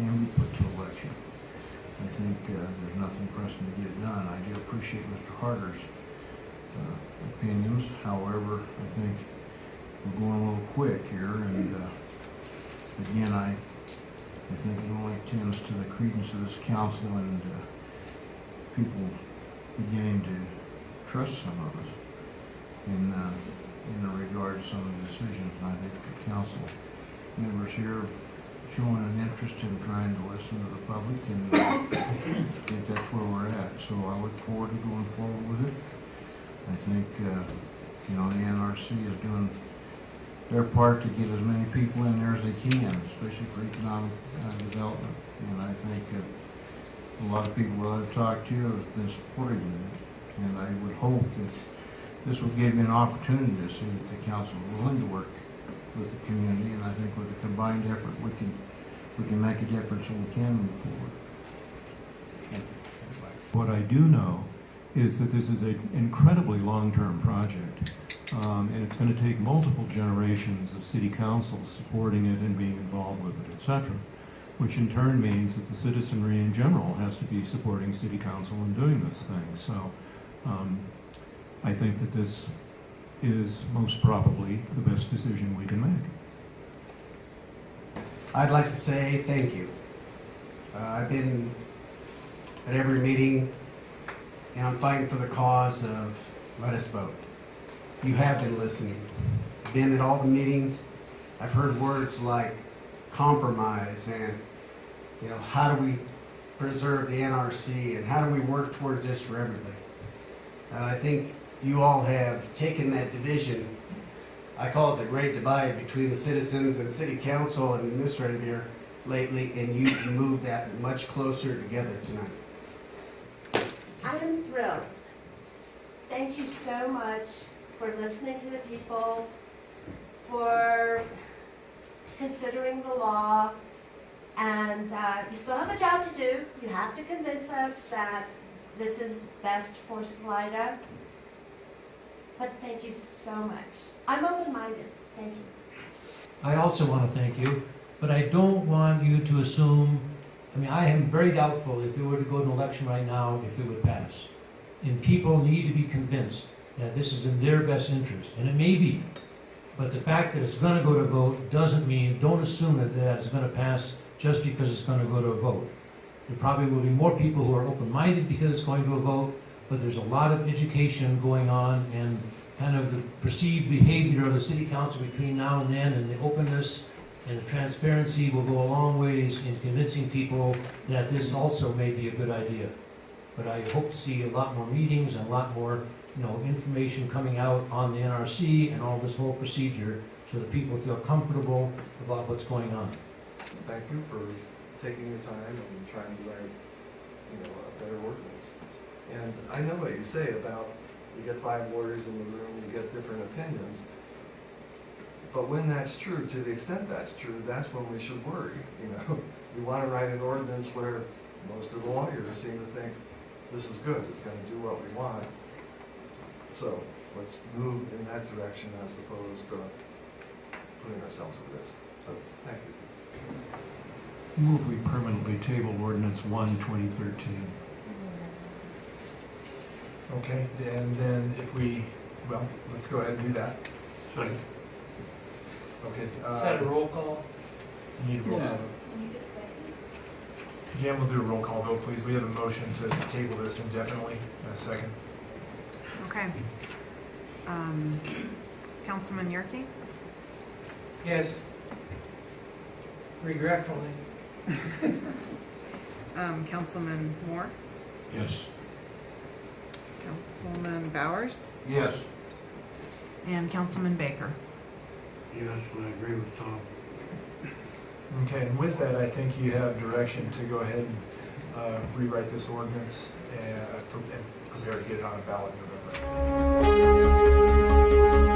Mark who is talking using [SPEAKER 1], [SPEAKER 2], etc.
[SPEAKER 1] can be put to election. I think there's nothing pressing to get it done. I do appreciate Mr. Harder's opinions. However, I think we're going a little quick here, and again, I think it only tends to the credence of this council and people beginning to trust some of us in regard to some of the decisions. And I think the council members here showing an interest in trying to listen to the public, and I think that's where we're at. So I look forward to going forward with it. I think you know, the NRC is doing their part to get as many people in there as they can, especially for economic development. And I think a lot of people that I've talked to have been supportive of it. And I would hope that this will give you an opportunity to see that the council is willing to work with the community. And I think with a combined effort, we can make a difference and we can move forward. Thank you.
[SPEAKER 2] What I do know is that this is an incredibly long-term project. And it's going to take multiple generations of city councils supporting it and being involved with it, etc., which in turn means that the citizenry in general has to be supporting city council in doing this thing. So I think that this is most probably the best decision we can make.
[SPEAKER 3] I'd like to say thank you. I've been at every meeting, and I'm fighting for the cause of let us vote. You have been listening. Been at all the meetings. I've heard words like compromise and, you know, how do we preserve the NRC and how do we work towards this for everybody. I think you all have taken that division, I call it the great divide between the citizens and city council and administrative here lately, and you moved that much closer together tonight.
[SPEAKER 4] I am thrilled. Thank you so much for listening to the people, for considering the law, and you still have a job to do. You have to convince us that this is best for Salida, but thank you so much. I'm open-minded. Thank you.
[SPEAKER 5] I also want to thank you, but I don't want you to assume, I mean, I am very doubtful if we were to go to an election right now if it would pass. And people need to be convinced that this is in their best interest, and it may be. But the fact that it's going to go to vote doesn't mean, don't assume that it's going to pass just because it's going to go to a vote. There probably will be more people who are open-minded because it's going to a vote, but there's a lot of education going on, and kind of the perceived behavior of the city council between now and then, and the openness and the transparency will go a long ways in convincing people that this also may be a good idea. But I hope to see a lot more meetings and a lot more, you know, information coming out on the NRC and all this whole procedure so that people feel comfortable about what's going on.
[SPEAKER 6] Thank you for taking your time and trying to write, you know, a better ordinance. And I know what you say about you get 5 lawyers in the room, you get different opinions. But when that's true, to the extent that's true, that's when we should worry. You know, we want to write an ordinance where most of the lawyers seem to think this is good, it's going to do what we want. So let's move in that direction as opposed to putting ourselves at risk. So thank you.
[SPEAKER 2] Move we permanently table Ordinance 1, 2013.
[SPEAKER 7] Okay, and then if we, well, let's go ahead and do that.
[SPEAKER 2] Second.
[SPEAKER 7] Okay.
[SPEAKER 5] Is that a roll call?
[SPEAKER 7] You need a roll call. Jan, we'll do a roll call vote, please. We have a motion to table this indefinitely. A second.
[SPEAKER 8] Okay. Councilman Yerke?
[SPEAKER 5] Yes. Regretfully.
[SPEAKER 8] Councilman Moore?
[SPEAKER 1] Yes.
[SPEAKER 8] Councilman Bowers?
[SPEAKER 1] Yes.
[SPEAKER 8] And Councilman Baker?
[SPEAKER 1] Yes, I agree with Tom.
[SPEAKER 7] Okay, and with that, I think you have direction to go ahead and rewrite this ordinance and prepare to get it on a ballot in November.